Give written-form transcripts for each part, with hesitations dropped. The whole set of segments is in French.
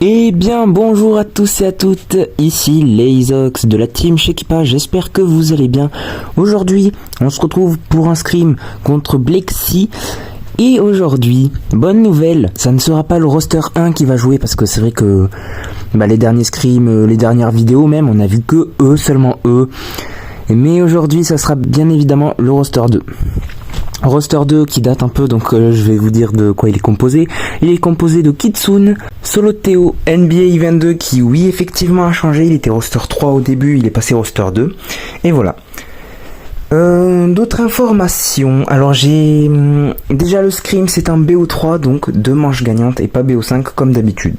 Eh bien bonjour à tous et à toutes, ici Leizox de la team Shekipa, j'espère que vous allez bien. Aujourd'hui on se retrouve pour un scrim contre Blexy. Et aujourd'hui, bonne nouvelle, ça ne sera pas le roster 1 qui va jouer parce que c'est vrai que les derniers scrims, les dernières vidéos même, on a vu que eux, seulement eux. Mais aujourd'hui ça sera bien évidemment le roster 2. Roster 2 qui date un peu, donc je vais vous dire de quoi il est composé. Il est composé de Kitsune, Soloteo, NBA 22 qui oui effectivement a changé, il était roster 3 au début, il est passé roster 2. Et voilà. D'autres informations, alors j'ai déjà le scrim, c'est un BO3, donc 2 manches gagnantes et pas BO5 comme d'habitude.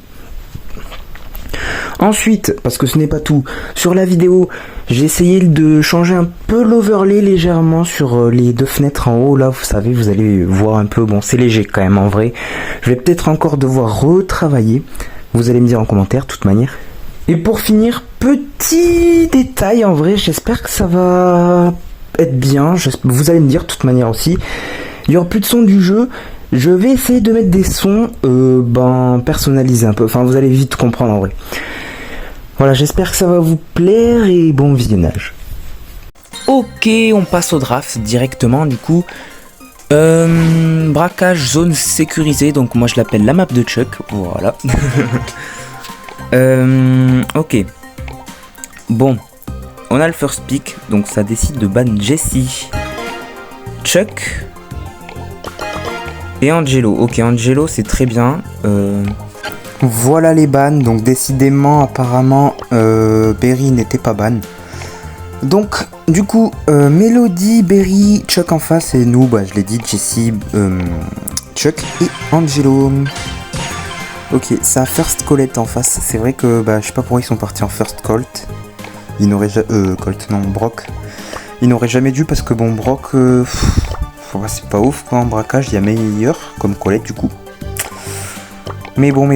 Ensuite, parce que ce n'est pas tout, sur la vidéo, j'ai essayé de changer un peu l'overlay légèrement sur les 2 fenêtres en haut. Là, vous savez, vous allez voir un peu, bon, c'est léger quand même en vrai. Je vais peut-être encore devoir retravailler. Vous allez me dire en commentaire, de toute manière. Et pour finir, petit détail en vrai, j'espère que ça va être bien. Vous allez me dire de toute manière aussi. Il y aura plus de son du jeu. Je vais essayer de mettre des sons personnalisés un peu. Enfin, vous allez vite comprendre en vrai. Voilà, j'espère que ça va vous plaire et bon visionnage. Ok, on passe au draft directement du coup. Braquage zone sécurisée, donc moi je l'appelle la map de Chuck. Voilà. Ok. Bon, on a le first pick, donc ça décide de ban Jessie, Chuck et Angelo. Ok, Angelo c'est très bien. Voilà les bans, donc décidément apparemment Berry n'était pas ban. Donc du coup Melody, Berry, Chuck en face et nous, je l'ai dit, Jessie, Chuck et Angelo. Ok, ça a First Colette en face, c'est vrai que je sais pas pourquoi ils sont partis en First Colt. Ils n'auraient Brock. Ils n'auraient jamais dû parce que bon Brock c'est pas ouf quoi, en braquage il y a meilleur comme Colette du coup. Mais bon.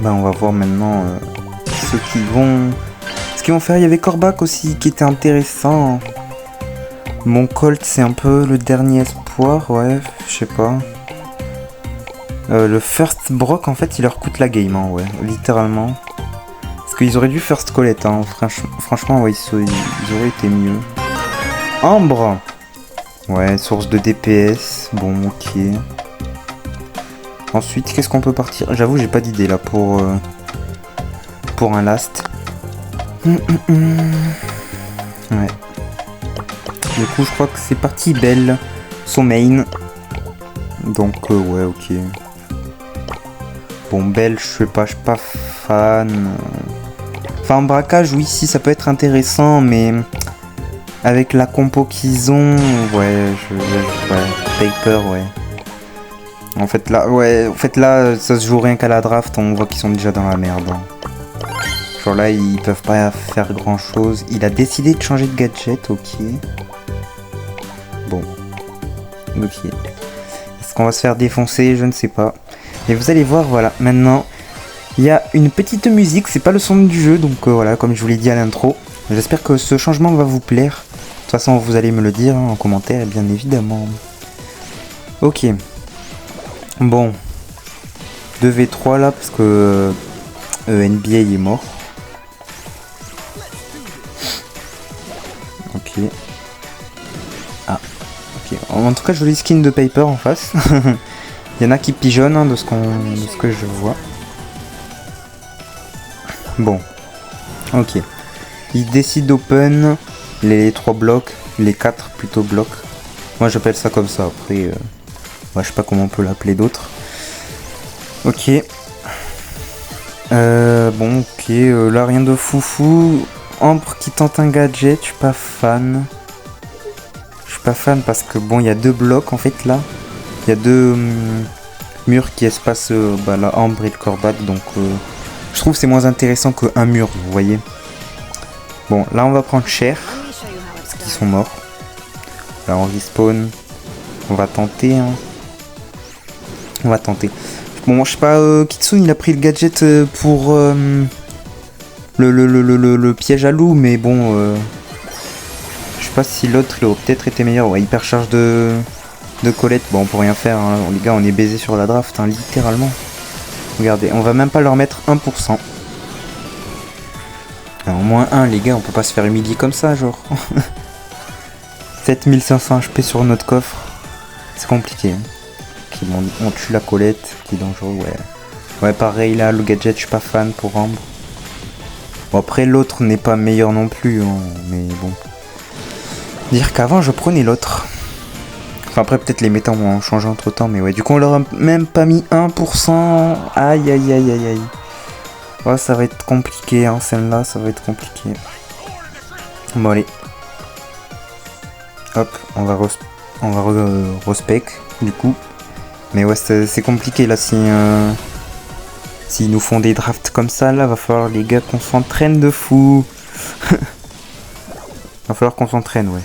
On va voir maintenant ce qu'ils vont faire. Il y avait Kor'bak aussi qui était intéressant. Mon Colt c'est un peu le dernier espoir, ouais, je sais pas. Le first Brock en fait il leur coûte la game, hein, ouais, littéralement. Parce qu'ils auraient dû first Colette, hein. Franchement ouais, ils auraient été mieux. Ambre. Ouais, source de DPS, bon ok. Ensuite, qu'est-ce qu'on peut partir? J'avoue, j'ai pas d'idée là pour un last. Ouais. Du coup, je crois que c'est parti Belle, son main. Donc, ouais, ok. Bon, Belle, je suis pas fan. Enfin, en braquage, oui, si, ça peut être intéressant, mais avec la compo qu'ils ont, ouais, Paper, ouais. En fait là, ça se joue rien qu'à la draft, on voit qu'ils sont déjà dans la merde. Genre là, ils peuvent pas faire grand chose. Il a décidé de changer de gadget, ok. Bon. Ok. Est-ce qu'on va se faire défoncer? Je ne sais pas. Et vous allez voir, voilà, maintenant, il y a une petite musique, c'est pas le son du jeu, donc voilà, comme je vous l'ai dit à l'intro. J'espère que ce changement va vous plaire. De toute façon, vous allez me le dire en commentaire, bien évidemment. Ok. Bon, 2v3 là parce que NBA est mort. Ok. Ah, ok. En tout cas, joli skin de Paper en face. Il y en a qui pigeonnent hein, de ce que je vois. Bon, ok. Il décide d'open les 3 blocs, les 4 plutôt blocs. Moi j'appelle ça comme ça, après... je sais pas comment on peut l'appeler d'autre. Ok. Bon, ok. Là, rien de foufou. Ambre qui tente un gadget. Je suis pas fan. Je suis pas fan parce que bon, il y a 2 blocs en fait là. Il y a 2 murs qui espacent la Ambre et le Kor'bak. Donc, je trouve que c'est moins intéressant qu'un mur, vous voyez. Bon, là, on va prendre cher. Parce qu'ils sont morts. Là, on respawn. On va tenter, hein. On va tenter. Bon, je sais pas, Kitsune il a pris le gadget pour le piège à loup, mais bon, je sais pas si l'autre il aurait peut-être été meilleur. Ouais, hypercharge de de Colette. Bon, on peut rien faire, hein. Les gars, on est baisés sur la draft, hein, littéralement. Regardez, on va même pas leur mettre 1%. Alors, moins 1, les gars, on peut pas se faire humilier comme ça, genre. 7500 HP sur notre coffre. C'est compliqué. Hein. Okay, bon, on tue la Colette, qui est dangereux, ouais. Ouais, pareil, là, le gadget, je suis pas fan pour Ambre. Bon, après, l'autre n'est pas meilleur non plus, hein, mais bon. Dire qu'avant, je prenais l'autre. Enfin, après, peut-être les méta ont changé entre temps, mais ouais. Du coup, on leur a même pas mis 1%. Aïe, aïe, aïe, aïe, aïe. Ouais, ça va être compliqué, hein, celle-là, ça va être compliqué. Bon, allez. Hop, on va respect, du coup. Mais ouais, c'est compliqué, là, si... S'ils nous font des drafts comme ça, là, va falloir, les gars, qu'on s'entraîne de fou. Va falloir qu'on s'entraîne, ouais.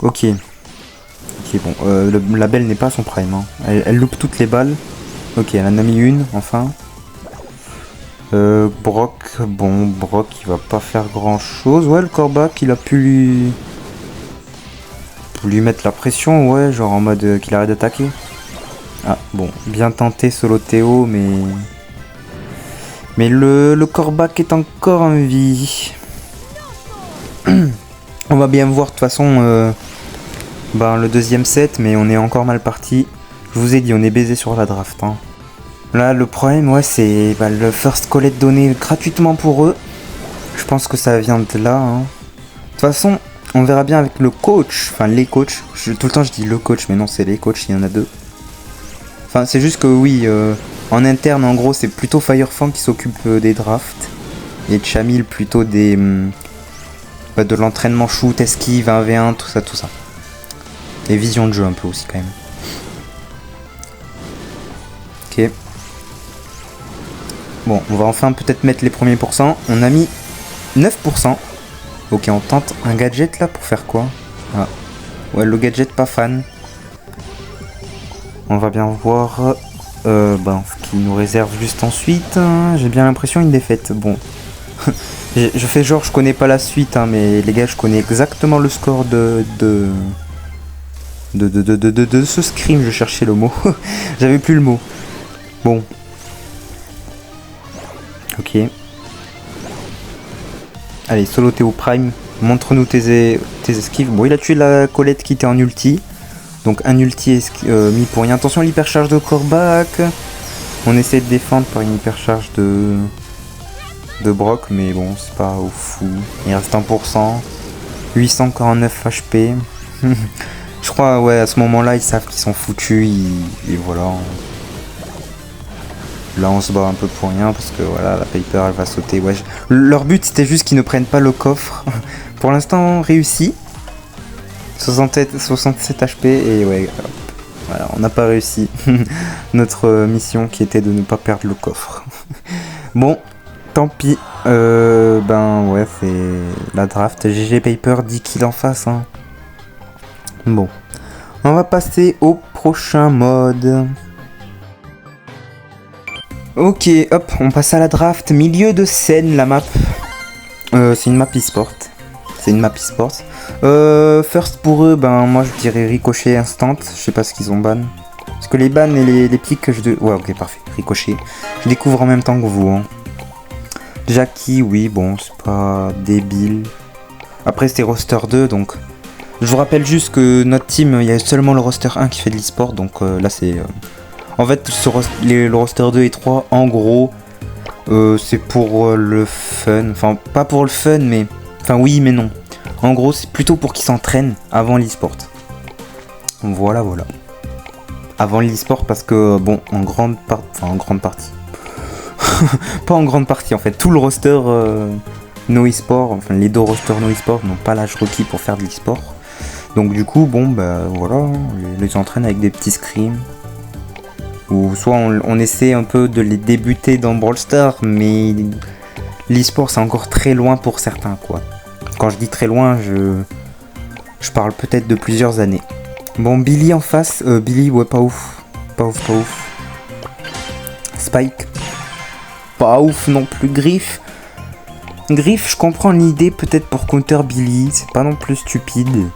Ok. Ok, bon. La belle n'est pas à son prime. Hein. Elle loupe toutes les balles. Ok, elle en a mis une, enfin. Brock. Bon, Brock, il va pas faire grand-chose. Ouais, le Corbac, il a pu lui mettre la pression, ouais, genre en mode qu'il arrête d'attaquer. Ah, bon. Bien tenté, solo Théo, mais... Mais le Corbac est encore en vie. On va bien voir de toute façon le deuxième set, mais on est encore mal parti. Je vous ai dit, on est baisé sur la draft. Hein. Là, le problème, ouais, c'est le first Colette donné gratuitement pour eux. Je pense que ça vient de là. Hein. De toute façon, on verra bien avec le coach. Enfin, les coachs. Tout le temps, je dis le coach, mais non, c'est les coachs, il y en a deux. Enfin, c'est juste que oui, en interne, en gros, c'est plutôt Firefang qui s'occupe des drafts. Et Chamil plutôt des... de l'entraînement shoot, esquive, 1v1, tout ça, tout ça. Et vision de jeu un peu aussi quand même. Ok. Bon, on va enfin peut-être mettre les premiers pourcents. On a mis 9%. Ok, on tente un gadget là pour faire quoi? Ah. Ouais, le gadget pas fan. On va bien voir ce qu'il nous réserve juste ensuite. Hein. J'ai bien l'impression une défaite. Bon. Je fais genre je connais pas la suite, hein, mais les gars, je connais exactement le score de ce scrim. Je cherchais le mot. J'avais plus le mot. Bon. Ok. Allez, solo Théo Prime. Montre-nous tes esquives. Bon, il a tué la Colette qui était en ulti. Donc un ulti mis pour rien. Attention, l'hypercharge de Corbac. On essaie de défendre par une hypercharge de Brock, mais bon, c'est pas au fou. Il reste 1%. 849 HP. Je crois, ouais, à ce moment-là, ils savent qu'ils sont foutus. Et voilà. Là, on se bat un peu pour rien parce que voilà, la Piper, elle va sauter. Ouais, leur but, c'était juste qu'ils ne prennent pas le coffre. Pour l'instant, réussi. 67 HP et ouais, voilà, on n'a pas réussi notre mission qui était de ne pas perdre le coffre. Bon, tant pis. Ouais, c'est la draft. GG Piper, 10 kills en face. Hein. Bon, on va passer au prochain mode. Ok, hop, on passe à la draft. Milieu de scène, la map. C'est une map e-sport. C'est une map e-sport. First pour eux, moi je dirais Ricochet Instant. Je sais pas ce qu'ils ont ban. Parce que les bans et les pics que je... Ouais, ok, parfait. Ricochet. Je découvre en même temps que vous. Hein. Jackie, oui, bon, c'est pas débile. Après, c'était roster 2, donc... Je vous rappelle juste que notre team, il y a seulement le roster 1 qui fait de l'e-sport. Donc là, c'est... En fait, le roster 2 et 3, en gros, c'est pour le fun. Enfin, pas pour le fun, mais... Enfin, oui, mais non. En gros, c'est plutôt pour qu'ils s'entraînent avant l'e-sport. Voilà, voilà. Avant l'e-sport, parce que, bon, en grande partie. Pas en grande partie, en fait. Tout le roster no e-sport, enfin, les deux rosters no e-sport n'ont pas l'âge requis pour faire de l'e-sport. Donc, du coup, bon, voilà. On les entraîne avec des petits scrims. Ou soit on essaie un peu de les débuter dans Brawl Stars, mais l'e-sport, c'est encore très loin pour certains, quoi. Quand je dis très loin, je parle peut-être de plusieurs années. Bon, Billy en face. Billy, ouais, pas ouf. Pas ouf, pas ouf. Spike. Pas ouf non plus. Griff. Griff, je comprends l'idée peut-être pour counter Billy. C'est pas non plus stupide.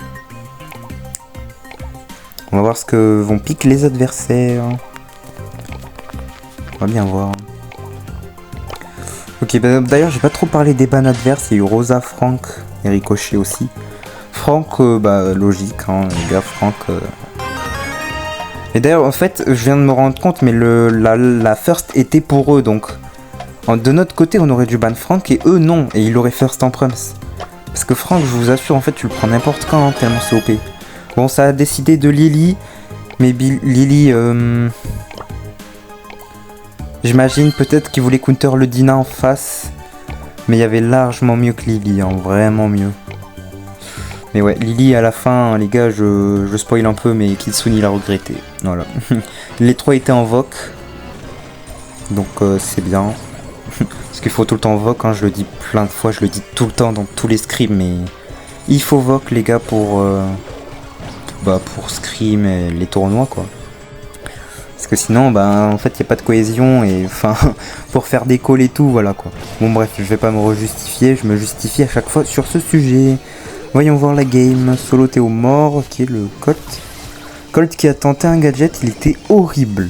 On va voir ce que vont piquer les adversaires. On va bien voir. Ok, bah, d'ailleurs j'ai pas trop parlé des bans adverses. Il y a eu Rosa, Franck et Ricochet aussi. Franck, bah logique, hein, les gars, Franck. Et d'ailleurs en fait je viens de me rendre compte, mais la first était pour eux, donc de notre côté on aurait dû ban Franck et eux non, et il aurait first en prums. Parce que Franck, je vous assure, en fait tu le prends n'importe quand, hein, tellement c'est OP. Bon, ça a décidé de Lily, mais Lily, j'imagine peut-être qu'il voulait counter le Dina en face, mais il y avait largement mieux que Lily, hein, vraiment mieux. Mais ouais, Lily à la fin, les gars, je spoil un peu, mais Kitsune il a regretté. Voilà. Les trois étaient en voc, donc c'est bien. Parce qu'il faut tout le temps voc, hein, je le dis plein de fois, je le dis tout le temps dans tous les scrims, mais il faut voc les gars pour scrim et les tournois quoi. Parce que sinon, en fait, il n'y a pas de cohésion et enfin, pour faire des calls et tout, voilà quoi. Bon bref, je vais pas me rejustifier, je me justifie à chaque fois sur ce sujet. Voyons voir la game. Solo Théo mort, qui est le Colt. Colt qui a tenté un gadget, il était horrible.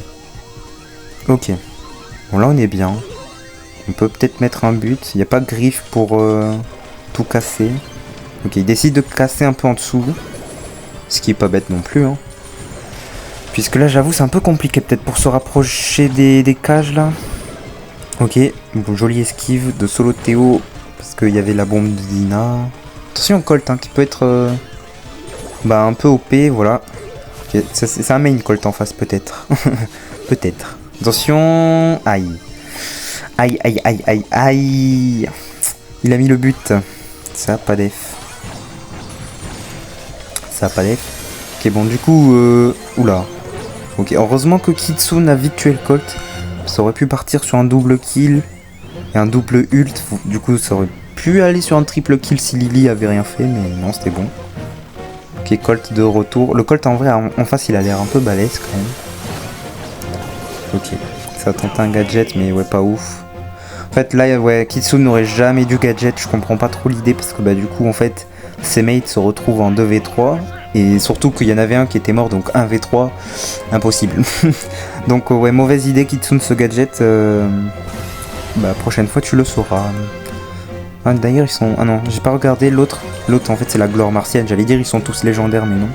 Ok. Bon là on est bien. On peut peut-être mettre un but. Il n'y a pas de griffe pour tout casser. Ok, il décide de casser un peu en dessous. Ce qui est pas bête non plus. Hein. Puisque là j'avoue c'est un peu compliqué peut-être pour se rapprocher des cages là. Ok, bon, jolie esquive de Solo Théo. Parce qu'il y avait la bombe de Dina. Attention Colt hein, qui peut être un peu OP, voilà. Okay, c'est un main Colt en face peut-être. Peut-être. Attention. Aïe. Aïe aïe aïe aïe aïe. Il a mis le but. Ça pas def. Ça pas def. Ok bon du coup oula. Ok, heureusement que Kitsune a vite tué le Colt. Ça aurait pu partir sur un double kill et un double ult. Du coup ça aurait pu aller sur un triple kill si Lily avait rien fait, mais non c'était bon. Ok, Colt de retour. Le Colt en vrai en face il a l'air un peu balèze quand même. Ok, ça a tenté un gadget mais ouais pas ouf. En fait là ouais Kitsune n'aurait jamais dû gadget, je comprends pas trop l'idée parce que du coup en fait ses mates se retrouvent en 2v3 et surtout qu'il y en avait un qui était mort donc 1v3 impossible. Donc ouais mauvaise idée Kitsune ce gadget, prochaine fois tu le sauras. Ah, d'ailleurs ils sont... Ah non, j'ai pas regardé l'autre. L'autre en fait c'est la gloire martienne, j'allais dire ils sont tous légendaires mais non.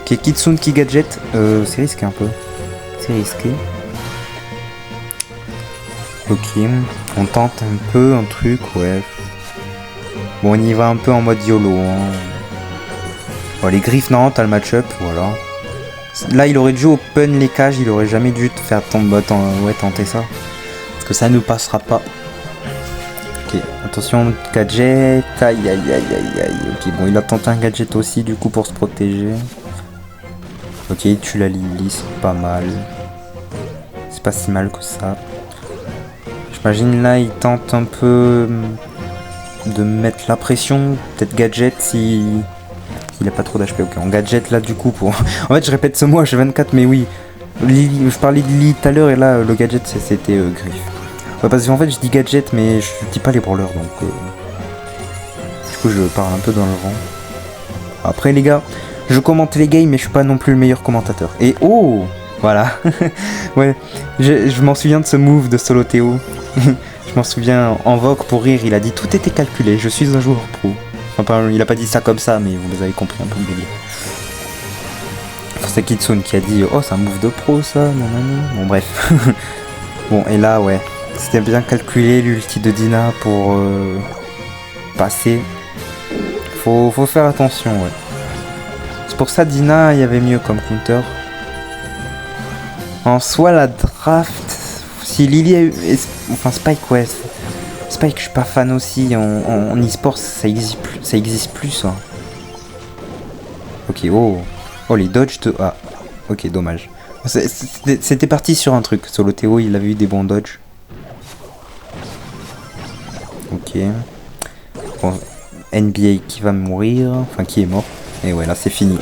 Ok, Kitsune qui gadget, c'est risqué un peu. C'est risqué. Ok, on tente un peu un truc, ouais. Bon on y va un peu en mode YOLO. Hein. Bon, les griffes, non, t'as le match-up, voilà. Là il aurait dû open les cages, il aurait jamais dû te faire tenter ça. Parce que ça ne passera pas. Ok, attention, gadget, aïe aïe aïe aïe aïe. Ok, bon, il a tenté un gadget aussi, du coup, pour se protéger. Ok, il tue la Lily, c'est pas mal. C'est pas si mal que ça. J'imagine là, il tente un peu de mettre la pression. Peut-être gadget si... Il a pas trop d'HP, ok, on gadget là, du coup, pour... En fait, je répète ce mot H24, mais oui. Lily, je parlais de Lily tout à l'heure, et là, le gadget, c'était griffe. Ouais, parce qu'en fait je dis gadget mais je dis pas les brawlers donc du coup je parle un peu dans le vent. Après les gars, je commente les games mais je suis pas non plus le meilleur commentateur. Et oh voilà. Ouais, je m'en souviens de ce move de Solo Théo. Je m'en souviens en vogue pour rire, il a dit tout était calculé, je suis un joueur pro. Enfin il a pas dit ça comme ça mais vous avez compris un peu le délire. C'est Kitsune qui a dit oh c'est un move de pro ça, non. Bon bref. Bon et là ouais. C'était bien calculé l'ulti de Dina pour passer. Faut faire attention, ouais. C'est pour ça Dina, il y avait mieux comme counter. En soi, la draft, si Lily a eu... Enfin, Spike, ouais. Spike, je suis pas fan aussi. En e-sport, ça existe plus, ça. Ok, oh. Oh, les dodges de... Ah, ok, dommage. C'était parti sur un truc. Solo Théo, il avait eu des bons dodges. Ok. Bon, NBA qui va mourir, enfin qui est mort. Et ouais, là c'est fini.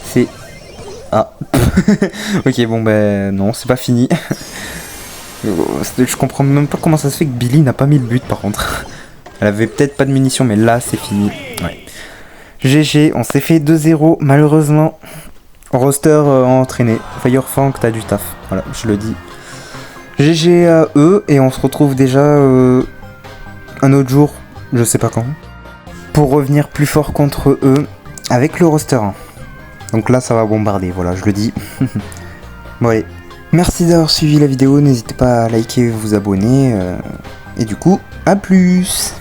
C'est... Ah. Ok, bon non, c'est pas fini. Je comprends même pas comment ça se fait que Billy n'a pas mis le but par contre. Elle avait peut-être pas de munitions, mais là c'est fini. Ouais. GG, on s'est fait 2-0 malheureusement. Roster entraîné. Firefang, t'as du taf. Voilà, je le dis. GG à eux, et on se retrouve déjà un autre jour, je sais pas quand, pour revenir plus fort contre eux avec le roster 1. Donc là, ça va bombarder, voilà, je le dis. Bon allez, merci d'avoir suivi la vidéo, n'hésitez pas à liker, vous abonner, et du coup, à plus.